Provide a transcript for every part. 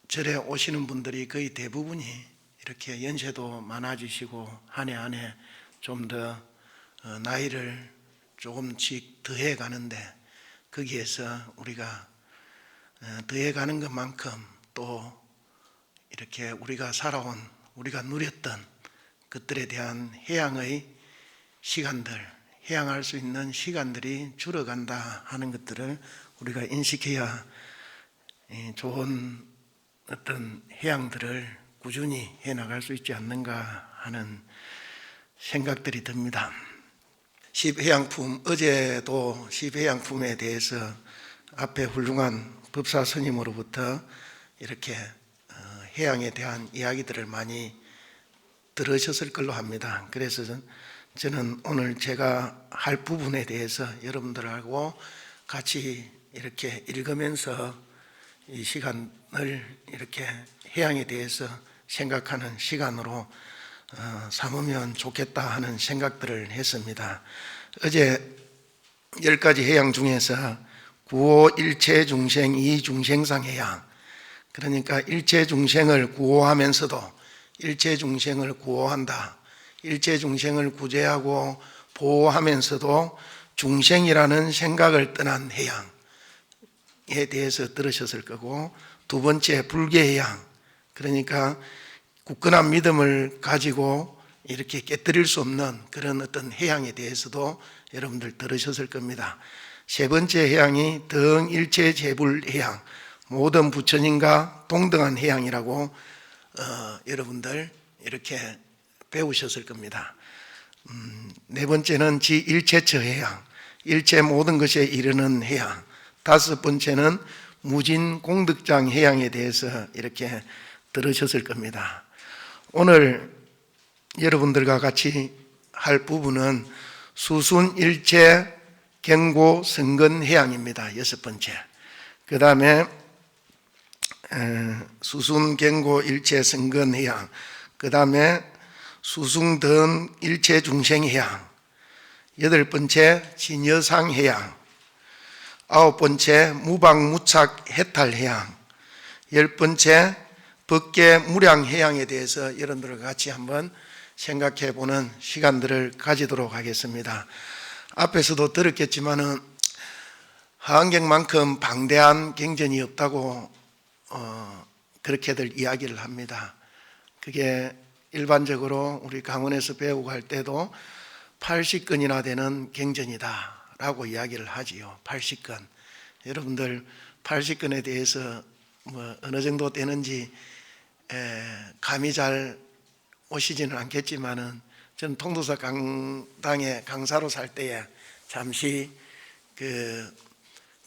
절에 오시는 분들이 거의 대부분이 이렇게 연세도 많아지시고 한 해 한 해 좀 더 나이를 조금씩 더해 가는데, 거기에서 우리가 더해 가는 것만큼 또 이렇게 우리가 살아온, 우리가 누렸던 것들에 대한 해양의 시간들, 해양할 수 있는 시간들이 줄어간다 하는 것들을 우리가 인식해야 좋은 어떤 해양들을 꾸준히 해나갈 수 있지 않는가 하는 생각들이 듭니다. 십해양품, 어제도 십해양품에 대해서 앞에 훌륭한 법사 스님으로부터 이렇게 해양에 대한 이야기들을 많이 들으셨을 걸로 합니다. 그래서 저는 오늘 제가 할 부분에 대해서 여러분들하고 같이 이렇게 읽으면서 이 시간을 이렇게 해양에 대해서 생각하는 시간으로 삼으면 좋겠다 하는 생각들을 했습니다. 어제 10가지 해양 중에서 구호 일체 중생 이중생상 해양, 그러니까 일체 중생을 구호하면서도 일체 중생을 구호한다, 일체 중생을 구제하고 보호하면서도 중생이라는 생각을 떠난 해양에 대해서 들으셨을 거고, 두 번째 불개해양, 그러니까 굳건한 믿음을 가지고 이렇게 깨뜨릴 수 없는 그런 어떤 해양에 대해서도 여러분들 들으셨을 겁니다. 세 번째 해양이 등일체 제불 해양, 모든 부처님과 동등한 해양이라고 여러분들 이렇게 배우셨을 겁니다. 네 번째는 지일체처 해양, 일체 모든 것에 이르는 해양. 다섯 번째는 무진공덕장 해양에 대해서 이렇게 들으셨을 겁니다. 오늘 여러분들과 같이 할 부분은 수순일체 경고 성근 해양입니다. 여섯 번째. 그 다음에 수순 경고 일체 성근 해양, 그 다음에 수승든 일체 중생 해양, 여덟 번째 진여상 해양, 아홉 번째 무방무착 해탈 해양, 열 번째 법계 무량 해양에 대해서 여러분들과 같이 한번 생각해 보는 시간들을 가지도록 하겠습니다. 앞에서도 들었겠지만은 하안경만큼 방대한 경전이 없다고 그렇게들 이야기를 합니다. 그게 일반적으로 우리 강원에서 배우고 할 때도 80건이나 되는 경전이다 라고 이야기를 하지요. 80건. 여러분들 80건에 대해서 어느 정도 되는지 감이 잘 오시지는 않겠지만은, 저는 통도사 강당에 강사로 살 때에 잠시 그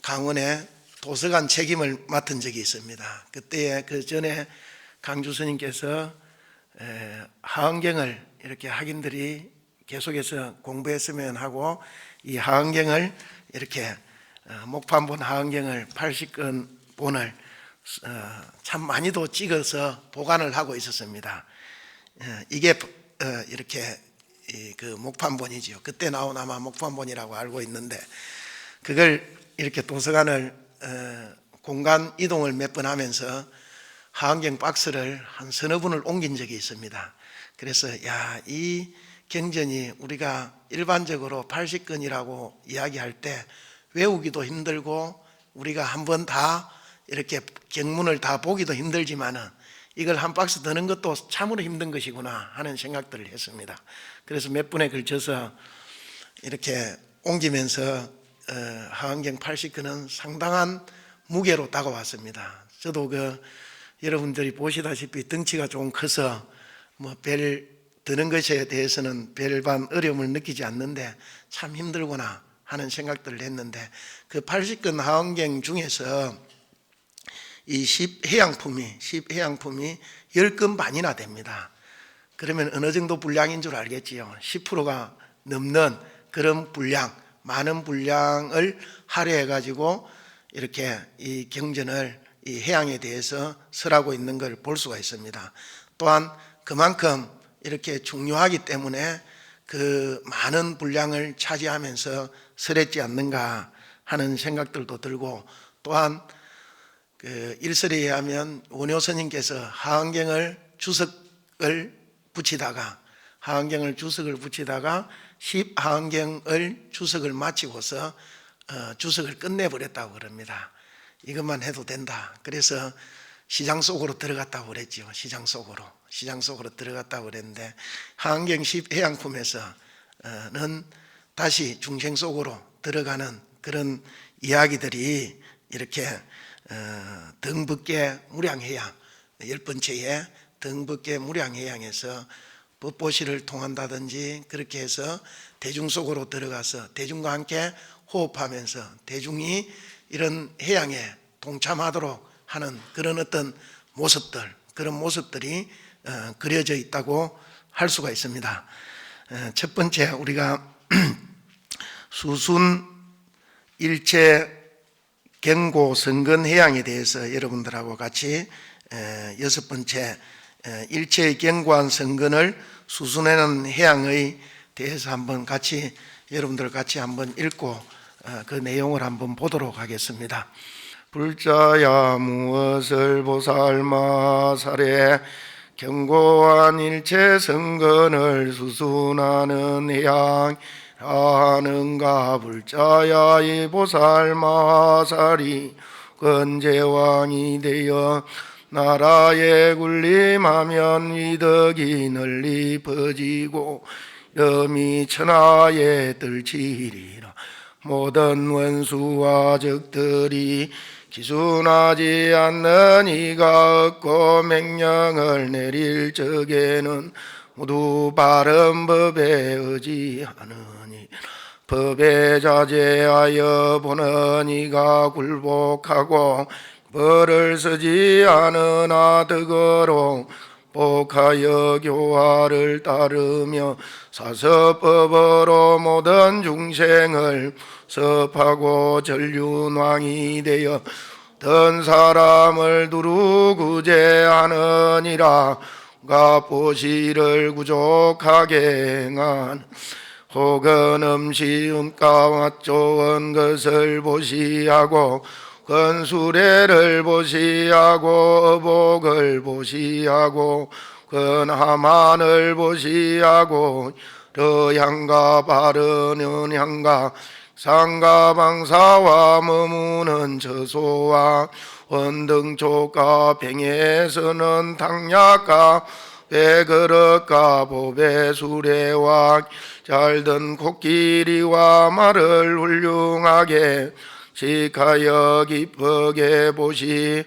강원에 도서관 책임을 맡은 적이 있습니다. 그때에 그 전에 강주 스님께서 하안경을 이렇게 학인들이 계속해서 공부했으면 하고, 이 하안경을 이렇게 목판본 하안경을 80권 본을 참 많이도 찍어서 보관을 하고 있었습니다. 이게 이렇게 그 목판본이지요. 그때 나온 아마 목판본이라고 알고 있는데, 그걸 이렇게 도서관을 공간 이동을 몇 번 하면서 하안경 박스를 한 서너 분을 옮긴 적이 있습니다. 그래서 이 경전이 우리가 일반적으로 80건이라고 이야기할 때 외우기도 힘들고 우리가 한번 다 이렇게 경문을 다 보기도 힘들지만은 이걸 한 박스 드는 것도 참으로 힘든 것이구나 하는 생각들을 했습니다. 그래서 몇 분에 걸쳐서 이렇게 옮기면서 하안경 80건은 상당한 무게로 다가왔습니다. 저도 여러분들이 보시다시피 덩치가 좀 커서 별 드는 것에 대해서는 별반 어려움을 느끼지 않는데 참 힘들구나 하는 생각들을 했는데, 그 80건 하안경 중에서 이 10해양품이 10건 반이나 됩니다. 그러면 어느 정도 분량인 줄 알겠지요. 10%가 넘는 그런 분량, 많은 분량을 할애해 가지고 이렇게 이 경전을 이 해양에 대해서 설하고 있는 걸 볼 수가 있습니다. 또한 그만큼 이렇게 중요하기 때문에 그 많은 분량을 차지하면서 설했지 않는가 하는 생각들도 들고, 또한 그 일설에 의하면 원효 스님께서 하안경을 주석을 붙이다가 10하안경을 주석을 마치고서 주석을 끝내버렸다고 그럽니다. 이것만 해도 된다. 그래서 시장 속으로 들어갔다고 그랬죠. 시장 속으로 들어갔다고 그랬는데 하안경 10해양품에서는 다시 중생 속으로 들어가는 그런 이야기들이 이렇게 등북계 무량해양 10번째에 등북계 무량해양에서 법보시를 통한다든지 그렇게 해서 대중 속으로 들어가서 대중과 함께 호흡하면서 대중이 이런 해양에 동참하도록 하는 그런 어떤 그런 모습들이 그려져 있다고 할 수가 있습니다. 첫 번째 우리가 수순 일체 경고 성근 해양에 대해서 여러분들하고 같이 여섯 번째 일체의 경고한 성근을 수순하는 해양의 대해서 한번 같이 여러분들 같이 한번 읽고 그 내용을 한번 보도록 하겠습니다. 불자야 무엇을 보살마사래 경고한 일체 성근을 수순하는 해양 하는가 불자야 이 보살마살이 건재왕이 되어 나라에 군림하면 이덕이 널리 퍼지고 염이 천하에 떨치리라. 모든 원수와 적들이 기순하지 않는 이가 없고 명령을 내릴 적에는 모두 바른 법에 의지하느니 법에 자제하여 보는 이가 굴복하고 벌을 쓰지 않으나 덕으로 복하여 교화를 따르며 사서법으로 모든 중생을 섭하고 전륜왕이 되어 던 사람을 두루 구제하느니라. 가보시를 구족하게 행한 혹은 음시음가와 좋은 것을 보시하고 건수레를 보시하고 어복을 보시하고 근하만을 보시하고 러향가 바르는 향가 상가 방사와 머무는 저소와 원등초가 병에서는 당약가 배그릇가 보배수레와 잘든 코끼리와 말을 훌륭하게 시카여 기쁘게 보시느니라.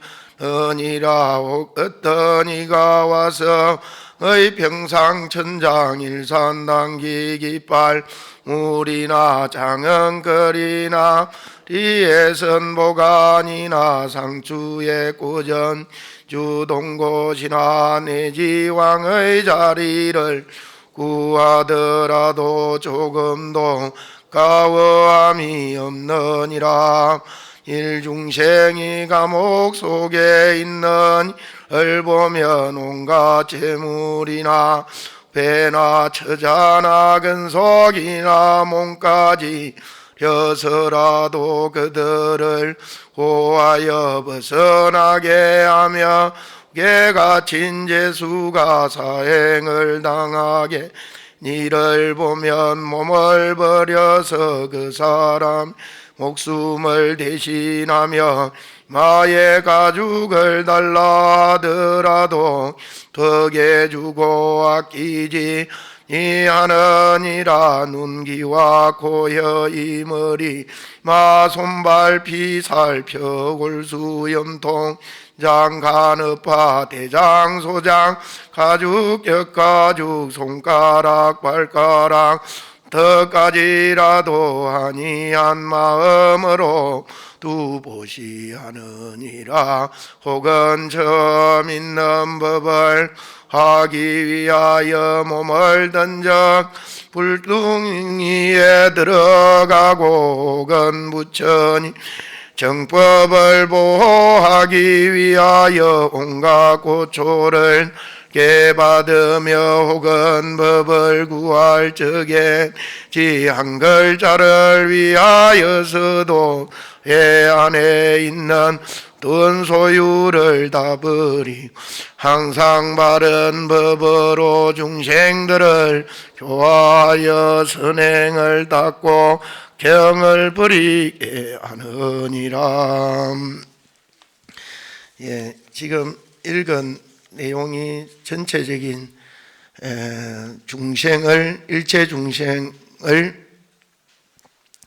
어떤 이가 와서 의 평상천장 일산당기 깃발 물이나 장흥거리나 리에선 보관이나 상추의 꾸전 주동곳이나 내지왕의 자리를 구하더라도 조금도 가워함이 없느니라. 일중생이 감옥 속에 있는 을 보면 온갖 재물이나 배나 처자나 근속이나 몸까지 려서라도 그들을 호하여 벗어나게 하며 개같인 죄수가 사행을 당하게 이를 보면 몸을 버려서 그 사람 목숨을 대신하며 마의 가죽을 달라 하더라도 덕에 주고 아끼지 니하느니라. 눈기와 코혀 이머리 마 손발 피살 펴골수 염통 장간업파 대장 소장 가죽 격가죽 손가락 발가락 턱까지라도 아니한 마음으로 두보시하느니라. 혹은 처음 있는 법을 하기 위하여 몸을 던져 불둥이에 들어가고 혹은 부처님 정법을 보호하기 위하여 온갖 고초를 깨받으며 혹은 법을 구할 적에 지 한 글자를 위하여서도 해 안에 있는 어떤 소유를 다 버리고 항상 바른 법으로 중생들을 교화하여 선행을 닦고 경을 버리게 하느니라. 예, 지금 읽은 내용이 전체적인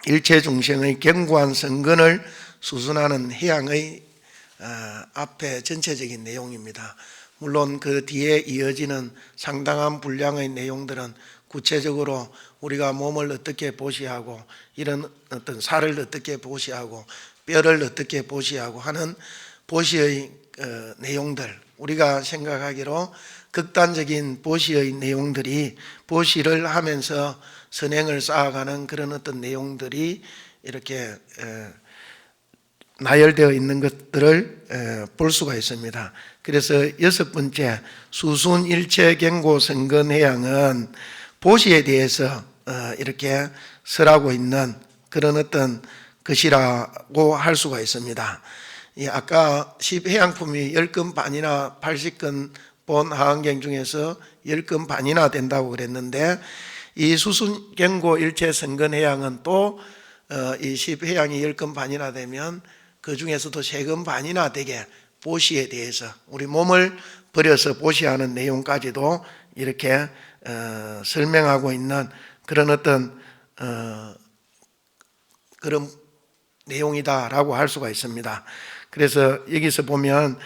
일체 중생의 견고한 성근을 수순하는 해양의 앞에 전체적인 내용입니다. 물론 그 뒤에 이어지는 상당한 분량의 내용들은 구체적으로 우리가 몸을 어떻게 보시하고 이런 어떤 살을 어떻게 보시하고 뼈를 어떻게 보시하고 하는 보시의 내용들, 우리가 생각하기로 극단적인 보시의 내용들이 보시를 하면서 선행을 쌓아가는 그런 어떤 내용들이 이렇게 나열되어 있는 것들을 볼 수가 있습니다. 그래서 6번째 수순일체경고성근해양은 보시에 대해서 이렇게 설하고 있는 그런 어떤 것이라고 할 수가 있습니다. 아까 10해양품이 10건 반이나 80건 본 하안경 중에서 10건 반이나 된다고 그랬는데, 이 수순경고 일체성근해양은 또 이 10해양이 10건 반이나 되면 그 중에서도 3건 반이나 되게 보시에 대해서 우리 몸을 버려서 보시하는 내용까지도 이렇게 설명하고 있는 그런 어떤 그런 내용이다라고 할 수가 있습니다. 그래서 여기서 보면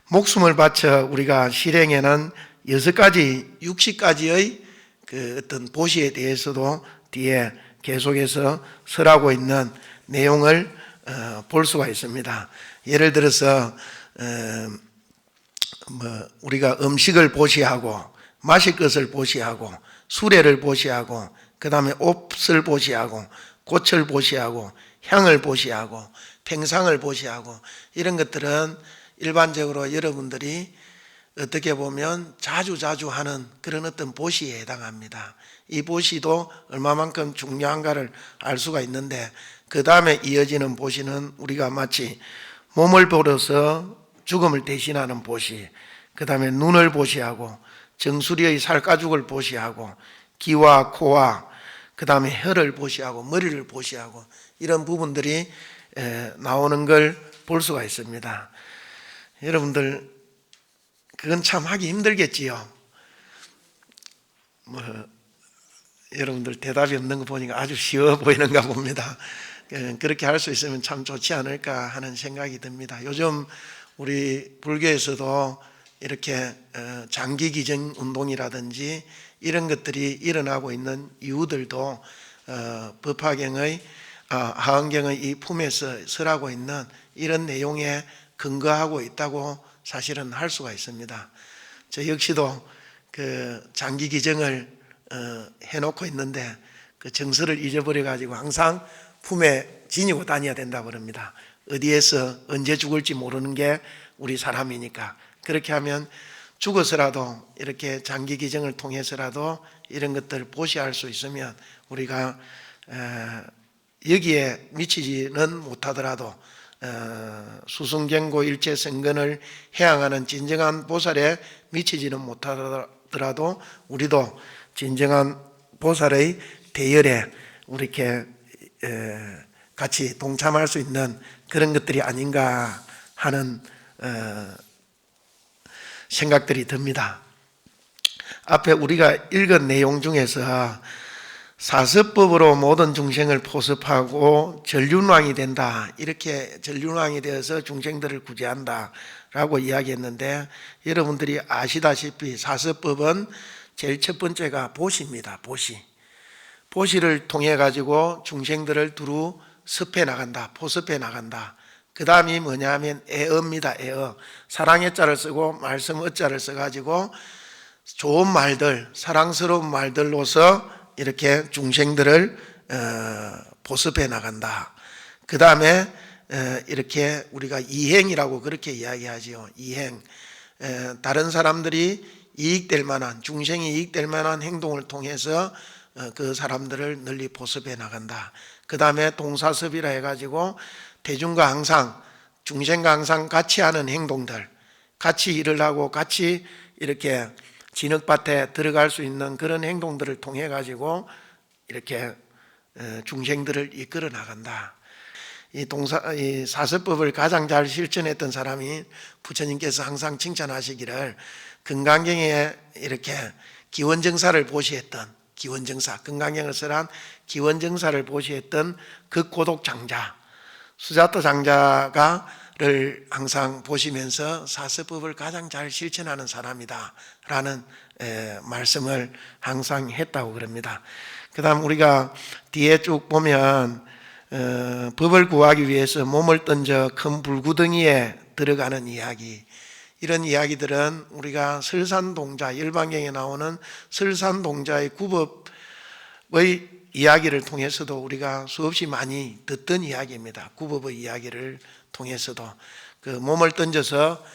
목숨을 바쳐 우리가 실행에는 6가지, 60가지의 그 어떤 보시에 대해서도 뒤에 계속해서 설하고 있는 내용을 볼 수가 있습니다. 예를 들어서 우리가 음식을 보시하고 마실 것을 보시하고 수레를 보시하고 그 다음에 옷을 보시하고 꽃을 보시하고 향을 보시하고 평상을 보시하고 이런 것들은 일반적으로 여러분들이 어떻게 보면 자주 하는 그런 어떤 보시에 해당합니다. 이 보시도 얼마만큼 중요한가를 알 수가 있는데, 그 다음에 이어지는 보시는 우리가 마치 몸을 벌어서 죽음을 대신하는 보시, 그 다음에 눈을 보시하고 정수리의 살가죽을 보시하고 귀와 코와 그 다음에 혀를 보시하고 머리를 보시하고 이런 부분들이 나오는 걸 볼 수가 있습니다. 여러분들 그건 참 하기 힘들겠지요. 여러분들 대답이 없는 거 보니까 아주 쉬워 보이는가 봅니다. 그렇게 할 수 있으면 참 좋지 않을까 하는 생각이 듭니다. 요즘 우리 불교에서도 이렇게 장기 기증 운동이라든지 이런 것들이 일어나고 있는 이유들도 법화경의 하안경의 이 품에서 설하고 있는 이런 내용에 근거하고 있다고 사실은 할 수가 있습니다. 저 역시도 그 장기 기증을 해놓고 있는데 그 정서를 잊어버려 가지고 항상 품에 지니고 다녀야 된다고 그럽니다. 어디에서 언제 죽을지 모르는 게 우리 사람이니까. 그렇게 하면 죽어서라도 이렇게 장기 기증을 통해서라도 이런 것들을 보시할 수 있으면 우리가 여기에 미치지는 못하더라도 수승경고 일체성근을 해양하는 진정한 보살에 미치지는 못하더라도 우리도 진정한 보살의 대열에 이렇게 같이 동참할 수 있는 그런 것들이 아닌가 하는 생각들이 듭니다. 앞에 우리가 읽은 내용 중에서 사서법으로 모든 중생을 포섭하고 전륜왕이 된다, 이렇게 전륜왕이 되어서 중생들을 구제한다 라고 이야기했는데, 여러분들이 아시다시피 사서법은 제일 첫 번째가 보시입니다. 보시를 통해 가지고 중생들을 두루 섭해 나간다, 포섭해 나간다. 그 다음이 뭐냐 하면 애어입니다. 애어. 사랑의 자를 쓰고 말씀 어자를 써가지고 좋은 말들, 사랑스러운 말들로서 이렇게 중생들을 보습해 나간다. 그 다음에 이렇게 우리가 이행이라고 그렇게 이야기하지요. 이행. 다른 사람들이 이익될 만한, 중생이 이익될 만한 행동을 통해서 그 사람들을 널리 보습해 나간다. 그 다음에 동사섭이라 해가지고 대중과 항상 중생과 항상 같이 하는 행동들, 같이 일을 하고 같이 이렇게 진흙밭에 들어갈 수 있는 그런 행동들을 통해 가지고 이렇게 중생들을 이끌어 나간다. 이 사서법을 가장 잘 실천했던 사람이 부처님께서 항상 칭찬하시기를 금강경에 이렇게 기원정사를 보시했던 기원정사, 금강경을 설한 기원정사를 보시했던 그 고독 장자 수자토 장자가를 항상 보시면서 사서법을 가장 잘 실천하는 사람이다 라는 말씀을 항상 했다고 그럽니다. 그 다음 우리가 뒤에 쭉 보면 법을 구하기 위해서 몸을 던져 큰 불구덩이에 들어가는 이야기, 이런 이야기들은 우리가 설산동자, 열반경에 나오는 설산동자의 구법의 이야기를 통해서도 우리가 수없이 많이 듣던 이야기입니다. 구법의 이야기를 통해서도 그 몸을 던져서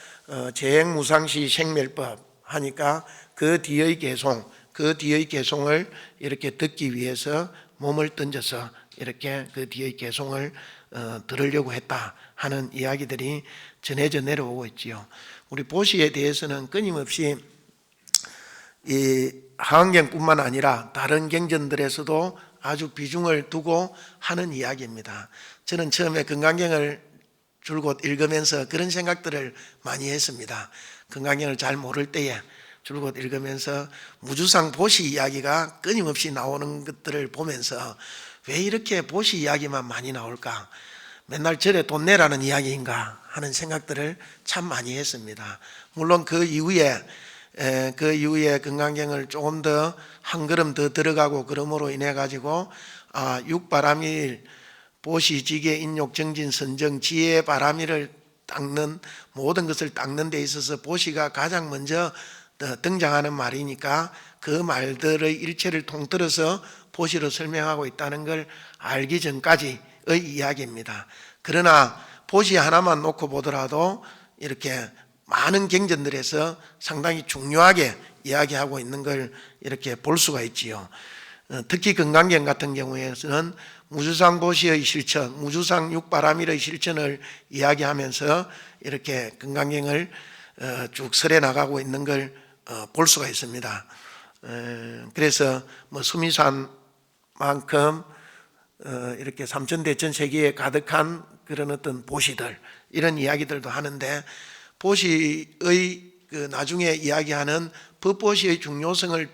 재행무상시 생멸법 하니까 그 뒤의 개송을 이렇게 듣기 위해서 몸을 던져서 이렇게 그 뒤의 개송을 들으려고 했다 하는 이야기들이 전해져 내려오고 있지요. 우리 보시에 대해서는 끊임없이 이 하강경뿐만 아니라 다른 경전들에서도 아주 비중을 두고 하는 이야기입니다. 저는 처음에 금강경을 줄곧 읽으면서 그런 생각들을 많이 했습니다. 금강경을 잘 모를 때에 줄곧 읽으면서 무주상 보시 이야기가 끊임없이 나오는 것들을 보면서 왜 이렇게 보시 이야기만 많이 나올까? 맨날 절에 돈 내라는 이야기인가 하는 생각들을 참 많이 했습니다. 물론 그 이후에 금강경을 조금 더 한 걸음 더 들어가고 그러므로 인해 가지고 육바람일 보시지계 인욕 정진 선정 지혜 바람일을 닦는 모든 것을 닦는 데 있어서 보시가 가장 먼저 등장하는 말이니까 그 말들의 일체를 통틀어서 보시로 설명하고 있다는 걸 알기 전까지의 이야기입니다. 그러나 보시 하나만 놓고 보더라도 이렇게 많은 경전들에서 상당히 중요하게 이야기하고 있는 걸 이렇게 볼 수가 있지요. 특히 금강경 같은 경우에는 무주상 보시의 실천, 무주상 육바람일의 실천을 이야기하면서 이렇게 금강경을 쭉 설해 나가고 있는 걸 볼 수가 있습니다. 그래서 수미산만큼 이렇게 삼천대천 세계에 가득한 그런 어떤 보시들, 이런 이야기들도 하는데, 보시의 나중에 이야기하는 법보시의 중요성을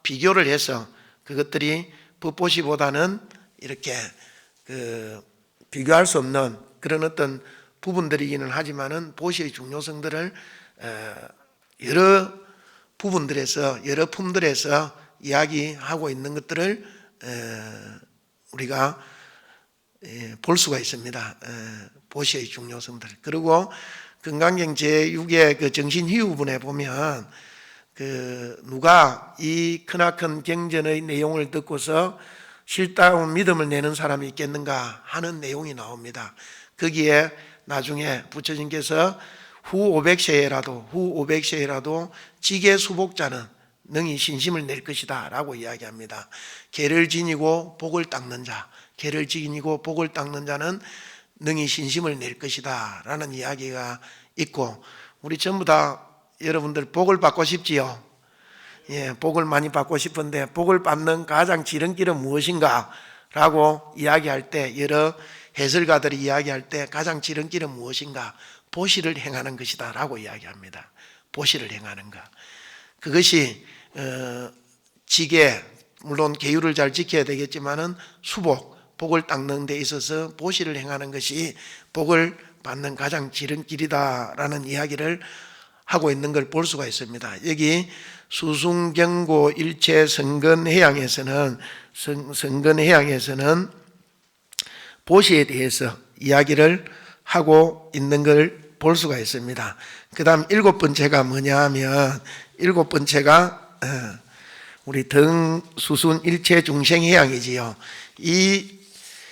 비교를 해서 그것들이 법보시보다는 이렇게 비교할 수 없는 그런 어떤 부분들이기는 하지만은 보시의 중요성들을 여러 부분들에서 여러 품들에서 이야기하고 있는 것들을 우리가 볼 수가 있습니다. 보시의 중요성들. 그리고 금강경 제6의 그 정신희우분에 보면 누가 이 크나큰 경전의 내용을 듣고서 실다운 믿음을 내는 사람이 있겠는가 하는 내용이 나옵니다. 거기에 나중에 부처님께서 후 500세에라도 지계 수복자는 능히 신심을 낼 것이다 라고 이야기합니다. 개를 지니고 복을 닦는 자, 개를 지니고 복을 닦는 자는 능히 신심을 낼 것이다 라는 이야기가 있고, 우리 전부 다 여러분들 복을 받고 싶지요? 예, 복을 많이 받고 싶은데 복을 받는 가장 지름길은 무엇인가 라고 이야기할 때, 여러 해설가들이 이야기할 때 가장 지름길은 무엇인가? 보시를 행하는 것이다 라고 이야기합니다. 보시를 행하는 것. 그것이 지계, 물론 계율을 잘 지켜야 되겠지만은 복을 닦는 데 있어서 보시를 행하는 것이 복을 받는 가장 지름길이다라는 이야기를 하고 있는 걸 볼 수가 있습니다. 여기 수승경고 일체 성근해양에서는 보시에 대해서 이야기를 하고 있는 걸 볼 수가 있습니다. 그 다음 7번째가 뭐냐 하면, 7번째가 우리 등수순 일체 중생해양이지요. 이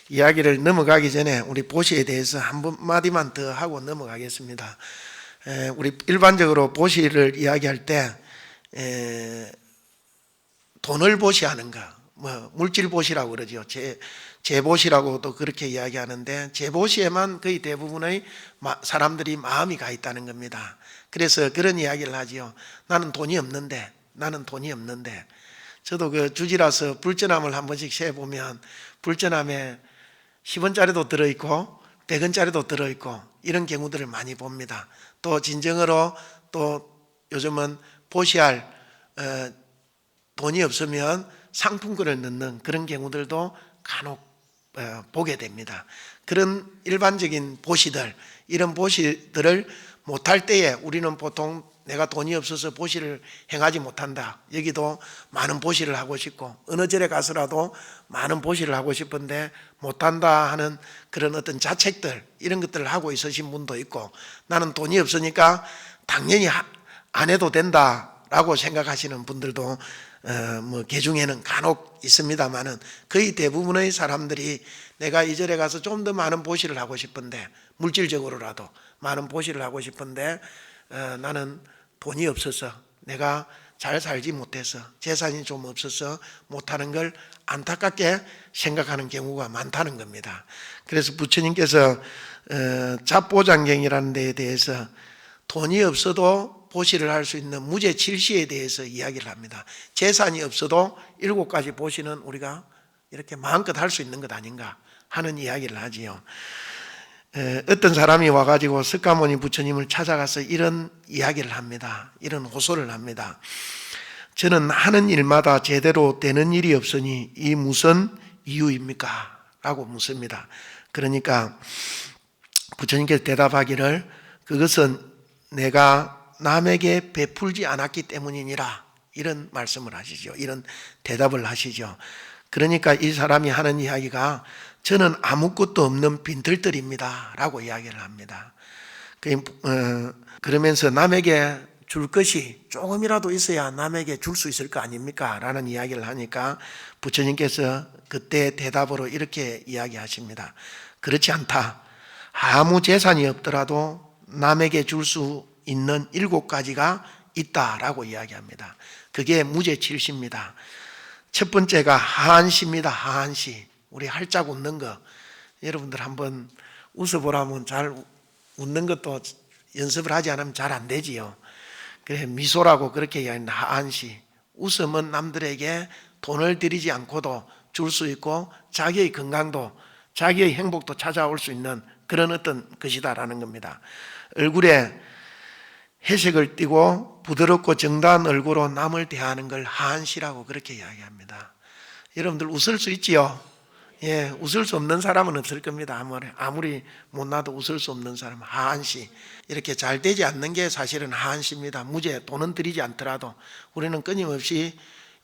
이야기를 넘어가기 전에 우리 보시에 대해서 한마디만 더 하고 넘어가겠습니다. 우리 일반적으로 보시를 이야기할 때 돈을 보시하는 거, 물질 보시라고 그러죠. 재보시라고도 그렇게 이야기하는데 재보시에만 거의 대부분의 사람들이 마음이 가 있다는 겁니다. 그래서 그런 이야기를 하지요. 나는 돈이 없는데 저도 그 주지라서 불전함을 한 번씩 세보면 불전함에 10원짜리도 들어있고 100원짜리도 들어있고 이런 경우들을 많이 봅니다. 또 진정으로 또 요즘은 보시할 돈이 없으면 상품권을 넣는 그런 경우들도 간혹 보게 됩니다. 그런 일반적인 보시들, 이런 보시들을 못할 때에 우리는 보통 내가 돈이 없어서 보시를 행하지 못한다. 여기도 많은 보시를 하고 싶고 어느 절에 가서라도 많은 보시를 하고 싶은데 못한다 하는 그런 어떤 자책들, 이런 것들을 하고 있으신 분도 있고, 나는 돈이 없으니까 당연히 안 해도 된다라고 생각하시는 분들도 개중에는 간혹 있습니다만은 거의 대부분의 사람들이 내가 이 절에 가서 좀 더 많은 보시를 하고 싶은데, 물질적으로라도 많은 보시를 하고 싶은데 나는 돈이 없어서, 내가 잘 살지 못해서, 재산이 좀 없어서 못하는 걸 안타깝게 생각하는 경우가 많다는 겁니다. 그래서 부처님께서 잡보장경이라는 데에 대해서 돈이 없어도 보시를 할 수 있는 무죄칠시에 대해서 이야기를 합니다. 재산이 없어도 7가지 보시는 우리가 이렇게 마음껏 할 수 있는 것 아닌가 하는 이야기를 하지요. 어떤 사람이 와가지고 석가모니 부처님을 찾아가서 이런 이야기를 합니다. 이런 호소를 합니다. 저는 하는 일마다 제대로 되는 일이 없으니 이 무슨 이유입니까? 라고 묻습니다. 그러니까 부처님께서 대답하기를, 그것은 내가 남에게 베풀지 않았기 때문이니라, 이런 말씀을 하시죠. 이런 대답을 하시죠. 그러니까 이 사람이 하는 이야기가 저는 아무것도 없는 빈털터리입니다 라고 이야기를 합니다. 그러면서 남에게 줄 것이 조금이라도 있어야 남에게 줄 수 있을 거 아닙니까? 라는 이야기를 하니까 부처님께서 그때 대답으로 이렇게 이야기하십니다. 그렇지 않다. 아무 재산이 없더라도 남에게 줄 수 있는 7가지가 있다라고 이야기합니다. 그게 무죄칠시입니다. 첫 번째가 하한시입니다. 하한시. 우리 활짝 웃는 거. 여러분들 한번 웃어보라면, 잘 웃는 것도 연습을 하지 않으면 잘 안 되지요. 그래, 미소라고 그렇게 이야기합니다. 하한시. 웃음은 남들에게 돈을 들이지 않고도 줄 수 있고 자기의 건강도, 자기의 행복도 찾아올 수 있는 그런 어떤 것이다라는 겁니다. 얼굴에 회색을 띠고 부드럽고 정다운 얼굴로 남을 대하는 걸 하한시라고 그렇게 이야기합니다. 여러분들 웃을 수 있지요? 예, 웃을 수 없는 사람은 없을 겁니다. 아무리 못나도 웃을 수 없는 사람은 하한시. 이렇게 잘 되지 않는 게 사실은 하한시입니다. 무죄, 돈은 들이지 않더라도 우리는 끊임없이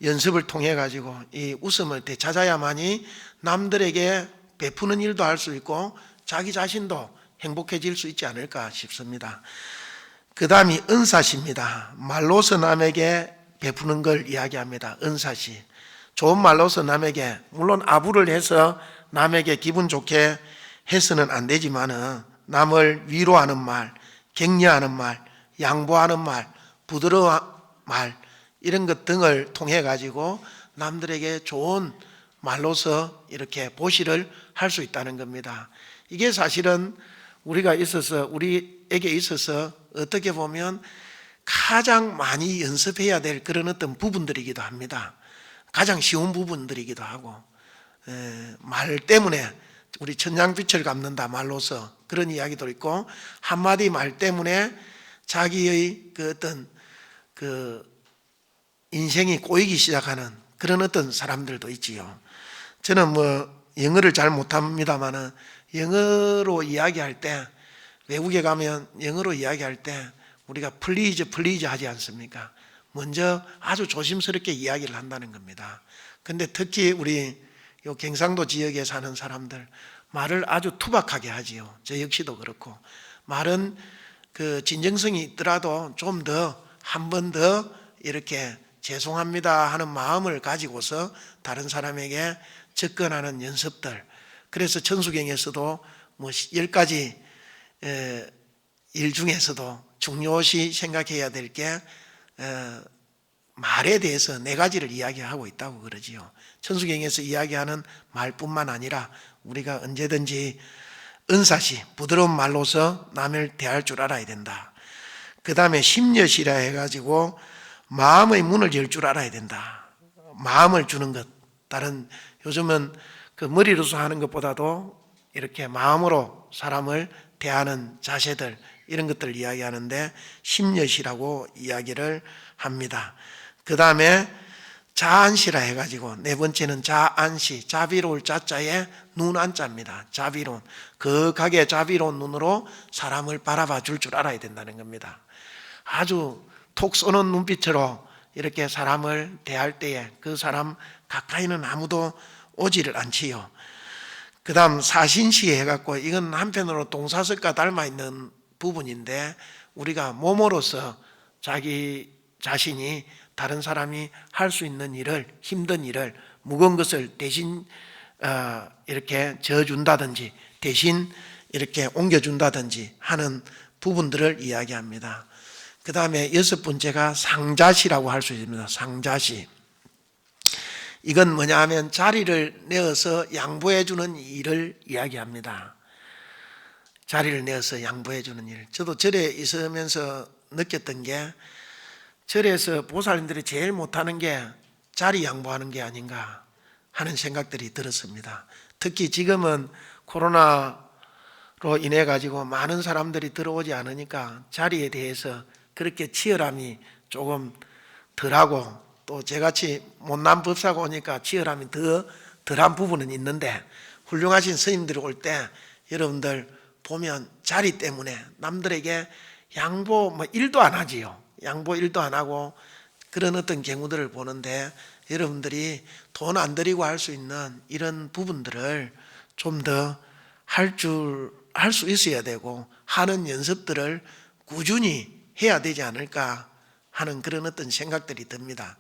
연습을 통해 가지고 이 웃음을 되찾아야만이 남들에게 베푸는 일도 할 수 있고 자기 자신도 행복해질 수 있지 않을까 싶습니다. 그 다음이 은사시입니다. 말로서 남에게 베푸는 걸 이야기합니다. 은사시. 좋은 말로서 남에게, 물론 아부를 해서 남에게 기분 좋게 해서는 안 되지만은 남을 위로하는 말, 격려하는 말, 양보하는 말, 부드러운 말, 이런 것 등을 통해 가지고 남들에게 좋은 말로서 이렇게 보시를 할 수 있다는 겁니다. 이게 사실은 우리에게 있어서 어떻게 보면 가장 많이 연습해야 될 그런 어떤 부분들이기도 합니다. 가장 쉬운 부분들이기도 하고, 말 때문에 우리 천냥빛을 갚는다 말로서 그런 이야기도 있고, 한마디 말 때문에 자기의 그 어떤 그 인생이 꼬이기 시작하는 그런 어떤 사람들도 있지요. 저는 영어를 잘 못합니다만은 영어로 이야기할 때, 외국에 가면 영어로 이야기할 때 우리가 플리즈 하지 않습니까? 먼저 아주 조심스럽게 이야기를 한다는 겁니다. 근데 특히 우리 요 경상도 지역에 사는 사람들 말을 아주 투박하게 하지요. 저 역시도 그렇고, 말은 그 진정성이 있더라도 좀 더, 한 번 더 이렇게 죄송합니다 하는 마음을 가지고서 다른 사람에게 접근하는 연습들. 그래서 천수경에서도 10가지 일 중에서도 중요시 생각해야 될 게 말에 대해서 네 가지를 이야기하고 있다고 그러지요. 천수경에서 이야기하는 말뿐만 아니라 우리가 언제든지 은사시, 부드러운 말로서 남을 대할 줄 알아야 된다. 그 다음에 심려시라 해가지고 마음의 문을 열 줄 알아야 된다. 마음을 주는 것. 다른 요즘은 그 머리로서 하는 것보다도 이렇게 마음으로 사람을 대하는 자세들, 이런 것들을 이야기하는데 심려시라고 이야기를 합니다. 그 다음에 자안시라 해가지고 네 번째는 자안시, 자비로울 자자에 눈안자입니다. 자비로운, 거하게 자비로운 눈으로 사람을 바라봐 줄 알아야 된다는 겁니다. 아주 톡 쏘는 눈빛으로 이렇게 사람을 대할 때에 그 사람 가까이는 아무도 오지를 않지요. 그 다음 사신시 해갖고 이건 한편으로 동사석과 닮아 있는 부분인데, 우리가 몸으로서 자기 자신이 다른 사람이 할 수 있는 일을, 힘든 일을, 무거운 것을 대신 이렇게 져준다든지 대신 이렇게 옮겨준다든지 하는 부분들을 이야기합니다. 그 다음에 여섯 번째가 상자시라고 할 수 있습니다. 상자시. 이건 뭐냐 하면 자리를 내어서 양보해 주는 일을 이야기합니다. 자리를 내어서 양보해 주는 일. 저도 절에 있으면서 느꼈던 게, 절에서 보살님들이 제일 못하는 게 자리 양보하는 게 아닌가 하는 생각들이 들었습니다. 특히 지금은 코로나로 인해 가지고 많은 사람들이 들어오지 않으니까 자리에 대해서 그렇게 치열함이 조금 덜하고, 또 저같이 못난 법사가 오니까 치열함이 덜한 부분은 있는데, 훌륭하신 스님들이 올 때 여러분들 보면 자리 때문에 남들에게 양보 일도 안 하지요. 양보 일도 안 하고 그런 어떤 경우들을 보는데, 여러분들이 돈 안 들이고 할 수 있는 이런 부분들을 좀 더 할 수 있어야 되고, 하는 연습들을 꾸준히 해야 되지 않을까 하는 그런 어떤 생각들이 듭니다.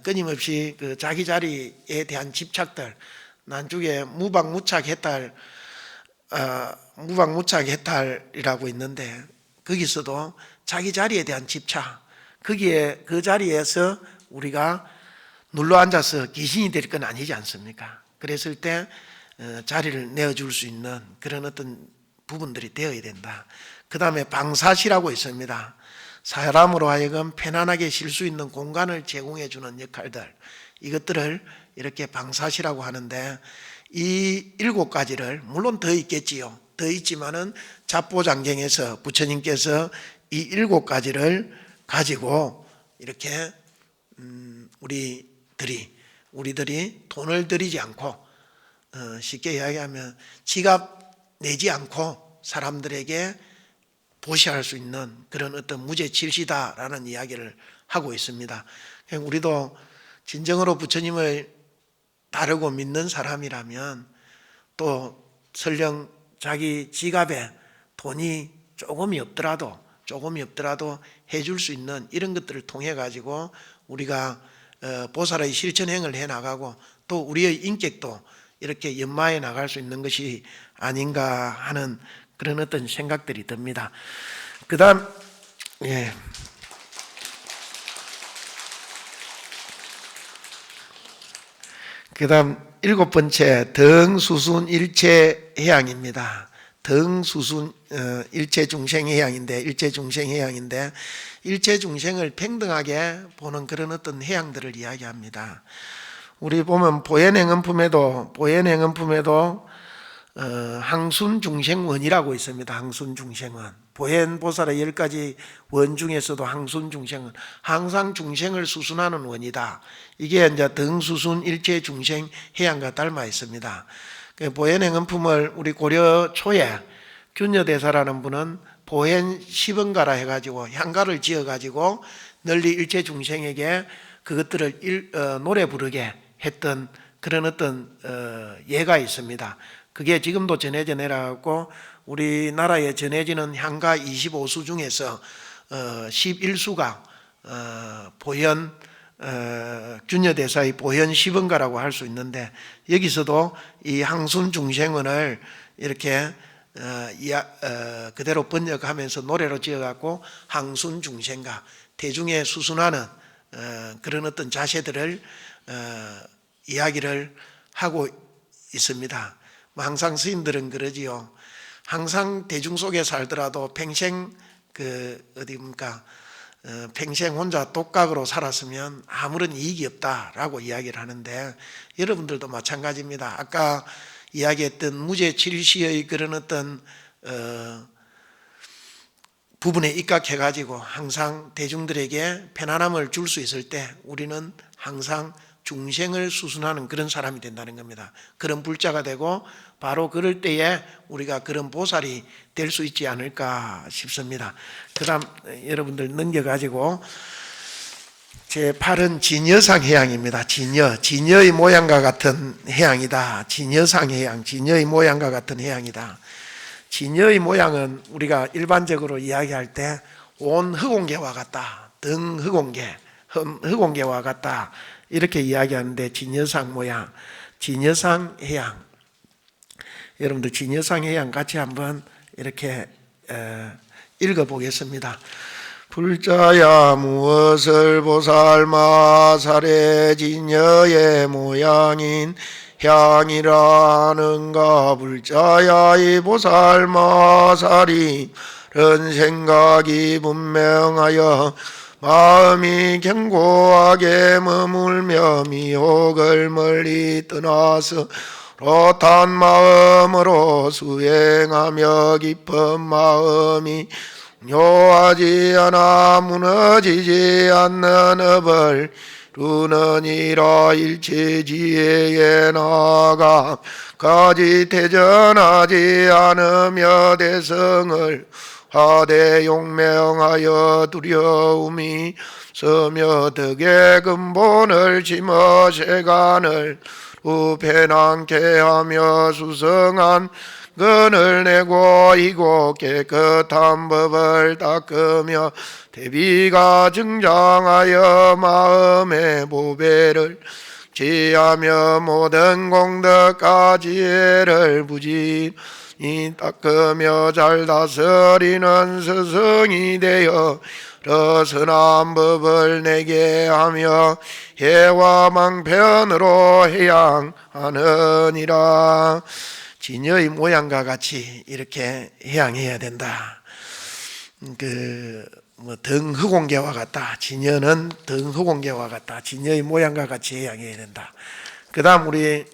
끊임없이 그 자기 자리에 대한 집착들, 난중에 무방무착해탈이라고 있는데, 거기서도 자기 자리에 대한 집착, 그 자리에서 우리가 눌러 앉아서 귀신이 될 건 아니지 않습니까? 그랬을 때 자리를 내어줄 수 있는 그런 어떤 부분들이 되어야 된다. 그 다음에 방사시라고 있습니다. 사람으로 하여금 편안하게 쉴 수 있는 공간을 제공해 주는 역할들, 이것들을 이렇게 방사시라고 하는데, 이 7가지를 물론 더 있겠지요. 더 있지만은 잡보장경에서 부처님께서 이 7가지를 가지고 이렇게 우리들이 돈을 들이지 않고, 쉽게 이야기하면 지갑 내지 않고 사람들에게 보시할 수 있는 그런 어떤 무죄칠시다라는 이야기를 하고 있습니다. 우리도 진정으로 부처님을 따르고 믿는 사람이라면, 또 설령 자기 지갑에 돈이 조금이 없더라도 해줄 수 있는 이런 것들을 통해 가지고 우리가 보살의 실천행을 해 나가고, 또 우리의 인격도 이렇게 연마해 나갈 수 있는 것이 아닌가 하는 그런 어떤 생각들이 듭니다. 그 다음, 그 다음 7번째, 덩수순 일체해양입니다. 덩수순 일체중생해양인데, 일체중생을 평등하게 보는 그런 어떤 해양들을 이야기합니다. 우리 보면 보현행은품에도 항순중생원이라고 있습니다. 항순중생원. 보현보살의 10가지 원 중에서도 항순중생원, 항상 중생을 수순하는 원이다. 이게 이제 덩수순 일체중생 해양과 닮아 있습니다. 보현행은품을 우리 고려 초에 균여대사라는 분은 보현 시번가라 해가지고 향가를 지어가지고 널리 일체중생에게 그것들을 노래 부르게 했던 그런 어떤 예가 있습니다. 그게 지금도 전해져 내려가고, 우리나라에 전해지는 향가 25수 중에서 11수가 보현 균여대사의 보현 시번가라고 할 수 있는데, 여기서도 이 항순중생원을 이렇게 그대로 번역하면서 노래로 지어갖고 항순중생가, 대중에 수순하는 그런 어떤 자세들을 이야기를 하고 있습니다. 뭐 항상 스님들은 그러지요. 항상 대중 속에 살더라도 평생 평생 혼자 독각으로 살았으면 아무런 이익이 없다라고 이야기를 하는데, 여러분들도 마찬가지입니다. 아까 이야기했던 무죄칠시의 그런 어떤 부분에 입각해가지고 항상 대중들에게 편안함을 줄 수 있을 때 우리는 항상 중생을 수순하는 그런 사람이 된다는 겁니다. 그런 불자가 되고 바로 그럴 때에 우리가 그런 보살이 될 수 있지 않을까 싶습니다. 그 다음 여러분들 넘겨가지고 제8은 진여상 해양입니다. 진여의 모양과 같은 해양이다. 진여상 해양, 진여의 모양과 같은 해양이다. 진여의 모양은 우리가 일반적으로 이야기할 때 온 흑공계와 같다, 등 흑공계와 같다, 이렇게 이야기하는데, 진여상 모양, 진여상 해양, 여러분들 진여상 해양 같이 한번 이렇게 읽어보겠습니다. 불자야 무엇을 보살마살의 진여의 모양인 향이라는가. 불자야 이 보살마살이 런 생각이 분명하여 마음이 견고하게 머물며 미혹을 멀리 떠나서 롯한 마음으로 수행하며 깊은 마음이 묘하지 않아 무너지지 않는 업을 루느니라. 일체지혜에 나아가 까지 태전하지 않으며 대성을 하되 용명하여 두려움이 서며 덕의 근본을 심어 세간을 우편함께 하며 수성한 근을 내고 이고 깨끗한 법을 닦으며 대비가 증장하여 마음의 보배를 지하며 모든 공덕과 지혜를 부진히 닦으며 잘 다스리는 스승이 되어 선한 법을 내게 하며 해와 망편으로 해양하느니라. 진여의 모양과 같이 이렇게 해양해야 된다. 등 흑공계와 같다. 진여는 등 흑공계와 같다. 진여의 모양과 같이 해양해야 된다. 그 다음 우리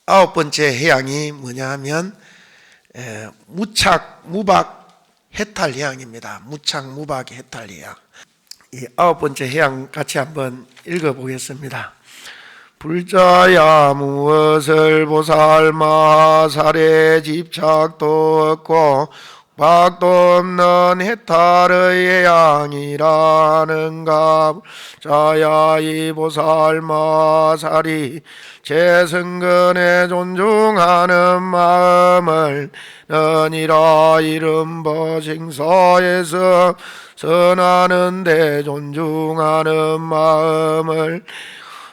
9번째 해양이 뭐냐 하면 무착 무박 해탈 해양입니다. 무착 무박 해탈 해양. 이 9번째 해양 같이 한번 읽어보겠습니다. 불자야 무엇을 보살마살에 집착도 없고 박도 없는 해탈의 해양이라는가. 자야 이 보살마살이 제승근에 존중하는 마음을 너니라. 이름보징서에서 선하는데 존중하는 마음을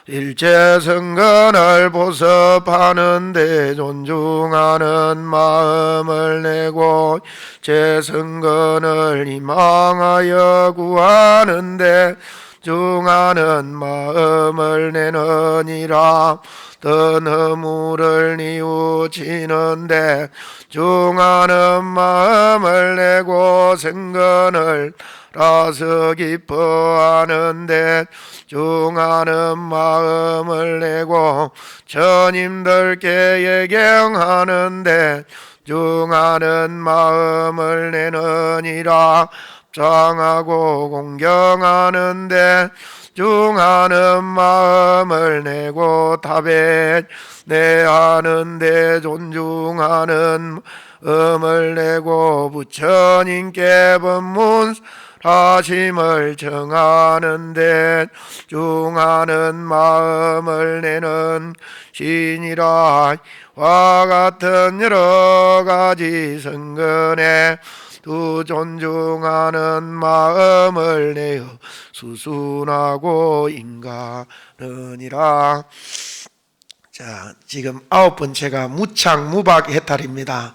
일체성근을 보섭하는데 존중하는 마음을 내고 제성근을 희망하여 구하는데 중하는 마음을 내느니라. 떠너무를 뉘우치는데 중하는 마음을 내고 생근을 라서 기뻐하는데 중하는 마음을 내고 전임들께 예경하는데 중하는 마음을 내느니라. 합장하고 공경하는데 중하는 마음을 내고 타배 내하는데 존중하는 음을 내고 부처님께 법문 하심을 정하는데 중하는 마음을 내는 신이라. 와 같은 여러 가지 성근에 두 존중하는 마음을 내어 수순하고 인가느니라. 자, 지금 9번째가 무착 무박 해탈입니다.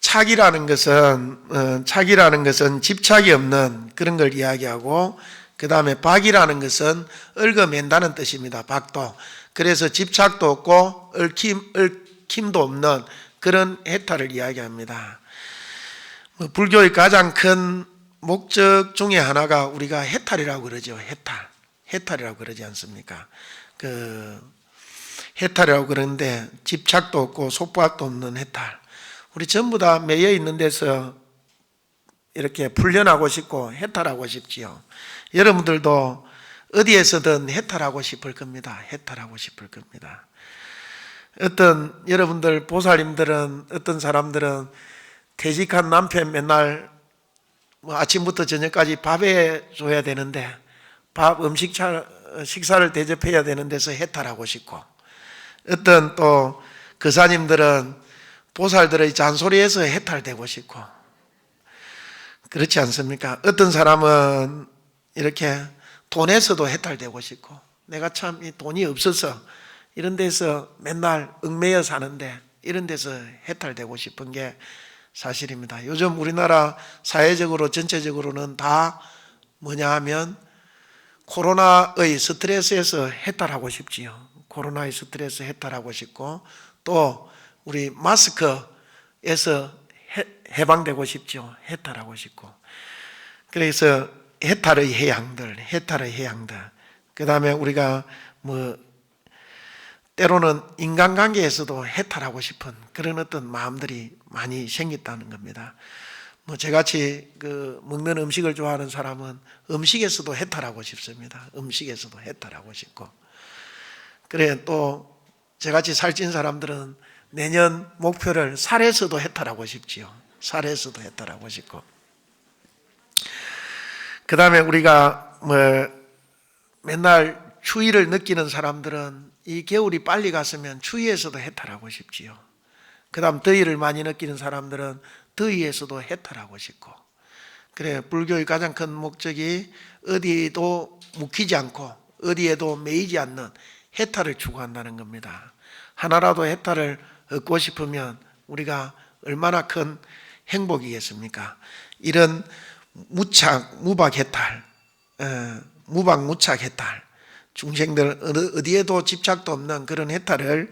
착이라는 것은 집착이 없는 그런 걸 이야기하고, 그 다음에 박이라는 것은 얽어맨다는 뜻입니다. 박도. 그래서 집착도 없고 얽힘도 없는 그런 해탈을 이야기합니다. 불교의 가장 큰 목적 중에 하나가 우리가 해탈이라고 그러죠. 해탈이라고 그러지 않습니까? 해탈이라고 그러는데 집착도 없고 속박도 없는 해탈. 우리 전부 다 매여 있는 데서 이렇게 풀려나고 싶고 해탈하고 싶지요. 여러분들도 어디에서든 해탈하고 싶을 겁니다. 해탈하고 싶을 겁니다. 어떤 여러분들 보살님들은, 어떤 사람들은 퇴직한 남편 맨날 아침부터 저녁까지 밥해 줘야 되는데 식사를 대접해야 되는 데서 해탈하고 싶고, 어떤 또 거사님들은 보살들의 잔소리에서 해탈되고 싶고, 그렇지 않습니까? 어떤 사람은 이렇게 돈에서도 해탈되고 싶고, 내가 참 이 돈이 없어서 이런 데서 맨날 얽매여 사는데 이런 데서 해탈되고 싶은 게 사실입니다. 요즘 우리나라 사회적으로 전체적으로는 다 뭐냐 하면 코로나의 스트레스에서 해탈하고 싶지요. 코로나의 스트레스 해탈하고 싶고, 또 우리 마스크에서 해방되고 싶죠. 해탈하고 싶고. 그래서 해탈의 해양들. 그 다음에 우리가 때로는 인간관계에서도 해탈하고 싶은 그런 어떤 마음들이 많이 생겼다는 겁니다. 저같이 먹는 음식을 좋아하는 사람은 음식에서도 해탈하고 싶습니다. 음식에서도 해탈하고 싶고. 그래, 또 저같이 살찐 사람들은 내년 목표를 살에서도 해탈하고 싶지요. 살에서도 해탈하고 싶고. 그 다음에 우리가 맨날 추위를 느끼는 사람들은 이 겨울이 빨리 갔으면 추위에서도 해탈하고 싶지요. 그 다음 더위를 많이 느끼는 사람들은 더위에서도 해탈하고 싶고. 그래, 불교의 가장 큰 목적이 어디에도 묵히지 않고 어디에도 매이지 않는 해탈을 추구한다는 겁니다. 하나라도 해탈을 얻고 싶으면 우리가 얼마나 큰 행복이겠습니까? 이런 무박 해탈, 무박 해탈, 중생들 어디에도 집착도 없는 그런 해탈을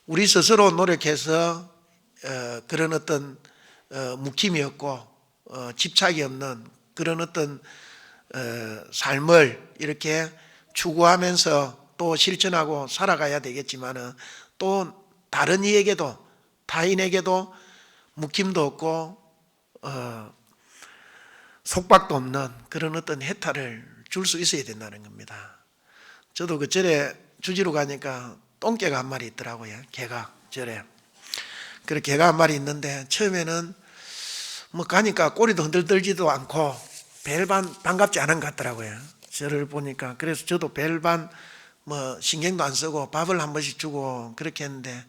우리 스스로 노력해서 그런 어떤 묵힘이 없고 집착이 없는 그런 어떤 삶을 이렇게 추구하면서 또 실천하고 살아가야 되겠지만은, 또 다른 이에게도, 타인에게도 묵힘도 없고 속박도 없는 그런 어떤 해탈을 줄 수 있어야 된다는 겁니다. 저도 그 절에 주지로 가니까 똥개가 한 마리 있더라고요. 개가 절에. 그래, 개가 한 마리 있는데 처음에는 가니까 꼬리도 흔들들지도 않고 별반 반갑지 않은 것 같더라고요. 저를 보니까. 그래서 저도 별반 신경도 안 쓰고 밥을 한 번씩 주고 그렇게 했는데,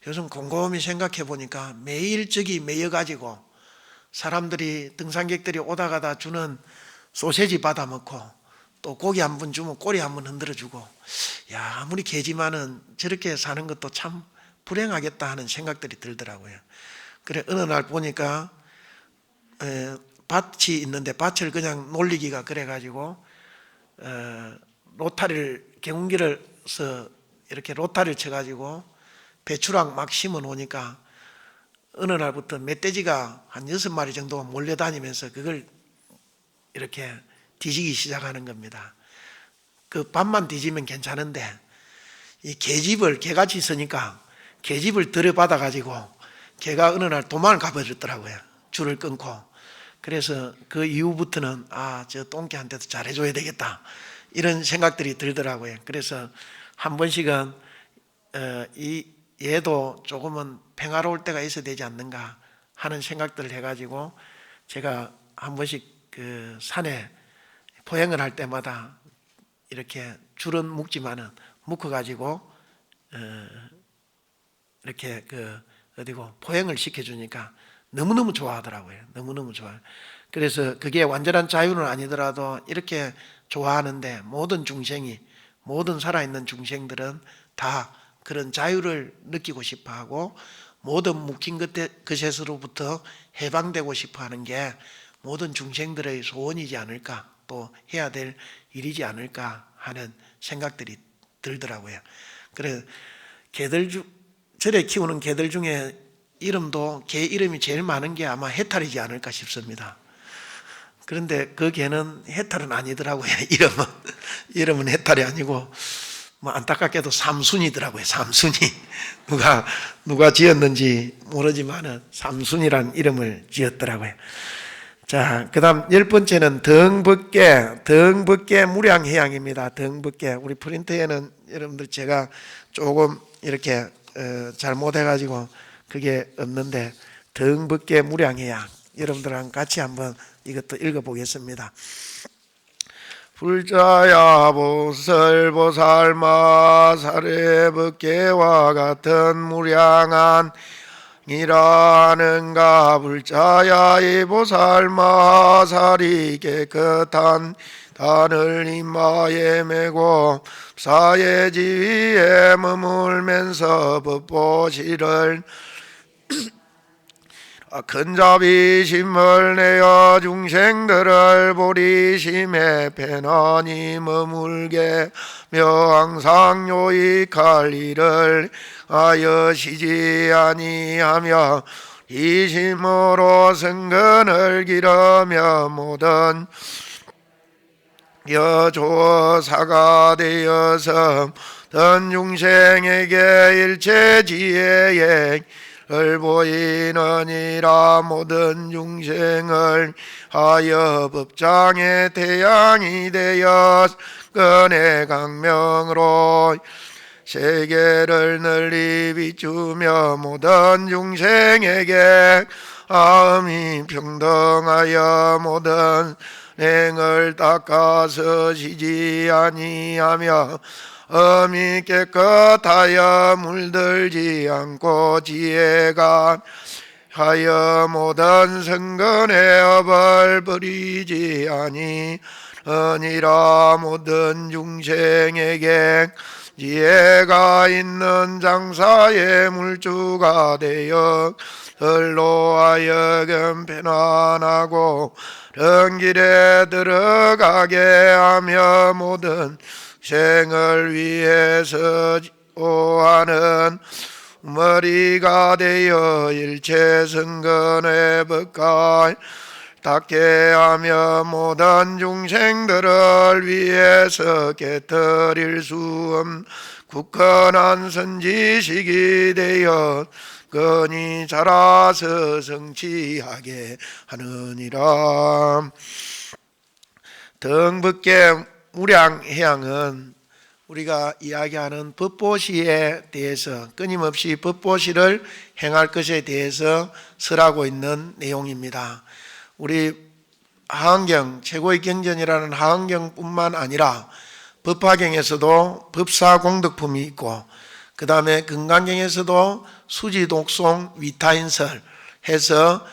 요즘 곰곰이 생각해 보니까 매일 저기 매여가지고 사람들이, 등산객들이 오다 가다 주는 소세지 받아 먹고, 또 고기 한 번 주면 꼬리 한 번 흔들어 주고, 야, 아무리 개지만은 저렇게 사는 것도 참 불행하겠다 하는 생각들이 들더라고요. 그래, 어느 날 보니까 밭이 있는데 밭을 그냥 놀리기가 그래가지고 경운기를서 이렇게 로타리를 쳐가지고 배추랑 막 심어 놓으니까 어느 날부터 멧돼지가 한 6마리 정도 몰려다니면서 그걸 이렇게 뒤지기 시작하는 겁니다. 그 밭만 뒤지면 괜찮은데 이 개같이 있으니까 계집을 들여받아 가지고 개가 어느 날 도망을 가버렸더라고요. 줄을 끊고. 그래서 그 이후부터는 저 똥개한테도 잘해줘야 되겠다, 이런 생각들이 들더라고요. 그래서 한 번씩은 얘도 조금은 평화로울 때가 있어야 되지 않는가 하는 생각들을 해가지고, 제가 한 번씩 그 산에 포행을 할 때마다 이렇게 줄은 묶지만은 묶어가지고 이렇게 포행을 시켜주니까 너무너무 좋아하더라고요. 너무너무 좋아요. 그래서 그게 완전한 자유는 아니더라도 이렇게 좋아하는데, 모든 살아있는 중생들은 다 그런 자유를 느끼고 싶어하고 모든 묶인 것에서로부터 해방되고 싶어하는 게 모든 중생들의 소원이지 않을까 또 해야 될 일이지 않을까 하는 생각들이 들더라고요. 그래 절에 키우는 개들 중에 이름도 개 이름이 제일 많은 게 아마 해탈이지 않을까 싶습니다. 그런데 그 개는 해탈은 아니더라고요. 이름은 해탈이 아니고 뭐 안타깝게도 삼순이더라고요. 삼순이. 누가 지었는지 모르지만은 삼순이란 이름을 지었더라고요. 자, 그다음 10번째는 덩벗개 무량해양입니다. 덩벗개. 우리 프린터에는 여러분들 제가 조금 이렇게 잘못해가지고 그게 없는데, 덩벗개 무량해양. 여러분들랑 같이 한번 이것도 읽어보겠습니다. 불자야 보설보살마 사례벗개와 같은 무량한 이라는가. 불자야 이 보살마 살이 깨끗한 단을 이마에 메고 사의 지위에 머물면서 법보시를 큰 자비심을 내어 중생들을 보리심에 편안히 머물게 며 항상 요익할 일을 하여시지 아니하며 이심으로 성근을 기르며 모든 여조사가 되어서 전 중생에게 일체 지혜에 을 보이느니라. 모든 중생을 하여 법장의 태양이 되어 근의 강명으로 세계를 널리 비추며 모든 중생에게 마음이 평등하여 모든 행을 닦아서 지지 아니하며 엄이 깨끗하여 물들지 않고 지혜가 하여 모든 성근의 업을 버리지 아니하니라. 모든 중생에게 지혜가 있는 장사의 물주가 되어 들로 하여금 편안하고 정길에 들어가게 하며 모든 생을 위해서 하는 머리가 되어 일체 성근의 법과 닦게 하며 모든 중생들을 위해서 깨뜨릴 수 없는 굳건한 선지식이 되어 건이 자라서 성취하게 하느니라. 덩벗개 무량해양은 우리가 이야기하는 법보시에 대해서 끊임없이 법보시를 행할 것에 대해서 설하고 있는 내용입니다. 우리 하한경 최고의 경전이라는 하한경뿐만 아니라 법화경에서도 법사공덕품이 있고, 그 다음에 금강경에서도 수지독송 위타인설 해서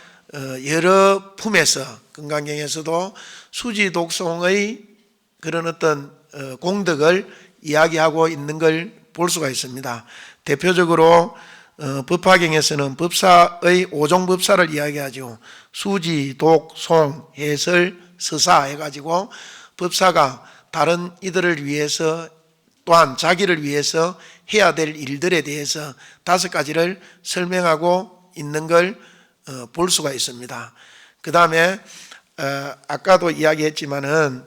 여러 품에서 금강경에서도 수지독송의 그런 어떤 공덕을 이야기하고 있는 걸 볼 수가 있습니다. 대표적으로 법화경에서는 법사의 5종 법사를 이야기하죠. 수지, 독, 송, 해설, 서사 해가지고 법사가 다른 이들을 위해서 또한 자기를 위해서 해야 될 일들에 대해서 5가지를 설명하고 있는 걸 볼 수가 있습니다. 그 다음에 아까도 이야기했지만은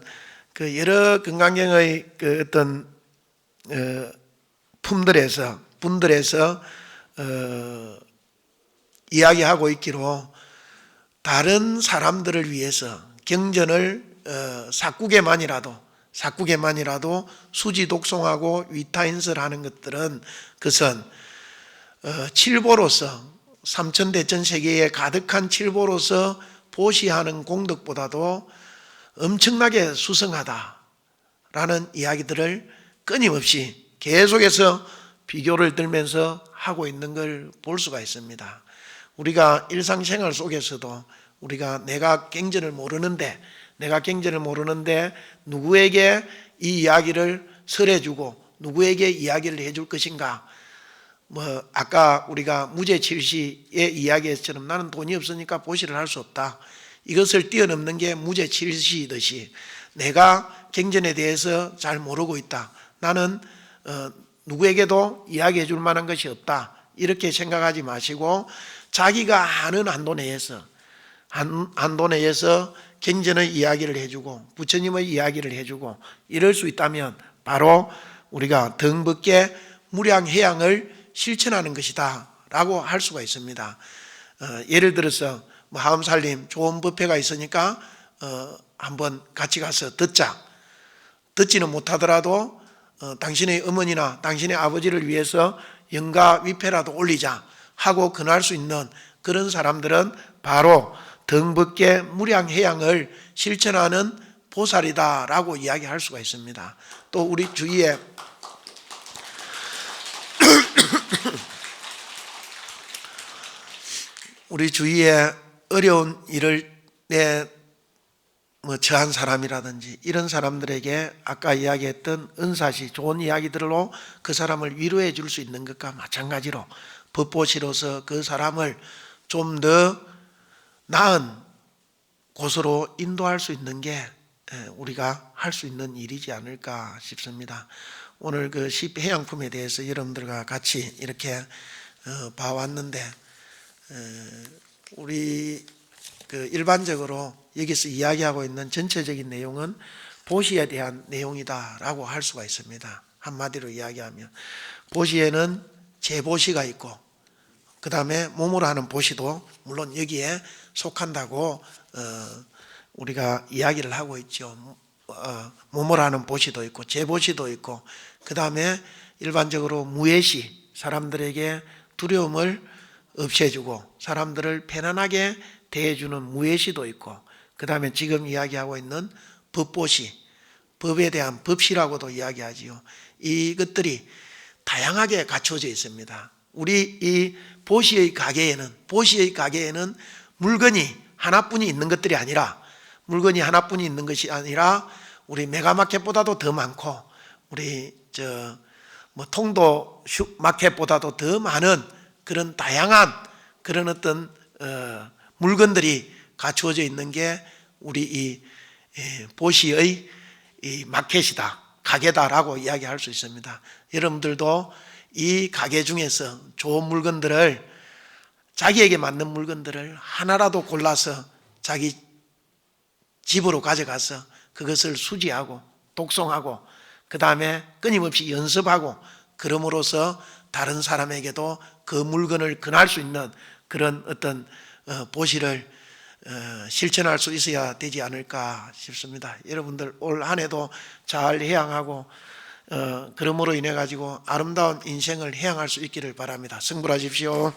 그 여러 금강경의 그 어떤 분들에서 이야기하고 있기로 다른 사람들을 위해서 경전을 사구개만이라도 수지독송하고 위타인설하는 것들은 그것은 칠보로서 삼천대천세계에 가득한 칠보로서 보시하는 공덕보다도 엄청나게 수성하다라는 이야기들을 끊임없이 계속해서 비교를 들면서 하고 있는 걸 볼 수가 있습니다. 우리가 일상생활 속에서도 우리가 내가 경전을 모르는데 누구에게 이 이야기를 설해주고 누구에게 이야기를 해줄 것인가. 아까 우리가 무죄칠시의 이야기했처럼 나는 돈이 없으니까 보시를 할 수 없다. 이것을 뛰어넘는 게 무죄칠시이듯이 내가 경전에 대해서 잘 모르고 있다. 나는 누구에게도 이야기해 줄 만한 것이 없다. 이렇게 생각하지 마시고 자기가 아는 한도 내에서 경전의 이야기를 해주고 부처님의 이야기를 해주고 이럴 수 있다면 바로 우리가 덩벗게 무량해양을 실천하는 것이다 라고 할 수가 있습니다. 예를 들어서 하음살림 좋은 뷔페가 있으니까 한번 같이 가서 듣지는 못하더라도 당신의 어머니나 당신의 아버지를 위해서 영가 위패라도 올리자 하고 권할 수 있는 그런 사람들은 바로 덩벗게 무량해양을 실천하는 보살이다라고 이야기할 수가 있습니다. 또 우리 주위에 어려운 일을 처한 사람이라든지 이런 사람들에게 아까 이야기했던 은사시 좋은 이야기들로 그 사람을 위로해 줄 수 있는 것과 마찬가지로 법보시로서 그 사람을 좀 더 나은 곳으로 인도할 수 있는 게 우리가 할 수 있는 일이지 않을까 싶습니다. 오늘 그 십해양품에 대해서 여러분들과 같이 이렇게 봐왔는데 우리 그 일반적으로 여기서 이야기하고 있는 전체적인 내용은 보시에 대한 내용이다라고 할 수가 있습니다. 한마디로 이야기하면 보시에는 제보시가 있고 그 다음에 몸으로 하는 보시도 물론 여기에 속한다고 우리가 이야기를 하고 있죠. 몸으로 하는 보시도 있고 제보시도 있고 그 다음에 일반적으로 무예시 사람들에게 두려움을 없애주고 사람들을 편안하게 대해주는 무예시도 있고 그 다음에 지금 이야기하고 있는 법보시 법에 대한 법시라고도 이야기하지요. 이것들이 다양하게 갖춰져 있습니다. 우리 이 보시의 가게에는 물건이 하나뿐이 있는 것들이 아니라 물건이 하나뿐이 있는 것이 아니라 우리 메가마켓보다도 더 많고 우리 통도 마켓보다도 더 많은 그런 다양한 그런 어떤 물건들이 갖추어져 있는 게 우리 이 보시의 이 마켓이다, 가게다라고 이야기할 수 있습니다. 여러분들도 이 가게 중에서 좋은 물건들을 자기에게 맞는 물건들을 하나라도 골라서 자기 집으로 가져가서 그것을 수지하고 독송하고 그 다음에 끊임없이 연습하고 그럼으로써 다른 사람에게도 그 물건을 권할 수 있는 그런 어떤 보시를 실천할 수 있어야 되지 않을까 싶습니다. 여러분들 올 한 해도 잘 해양하고 그러므로 인해 가지고 아름다운 인생을 해양할 수 있기를 바랍니다. 승부하십시오.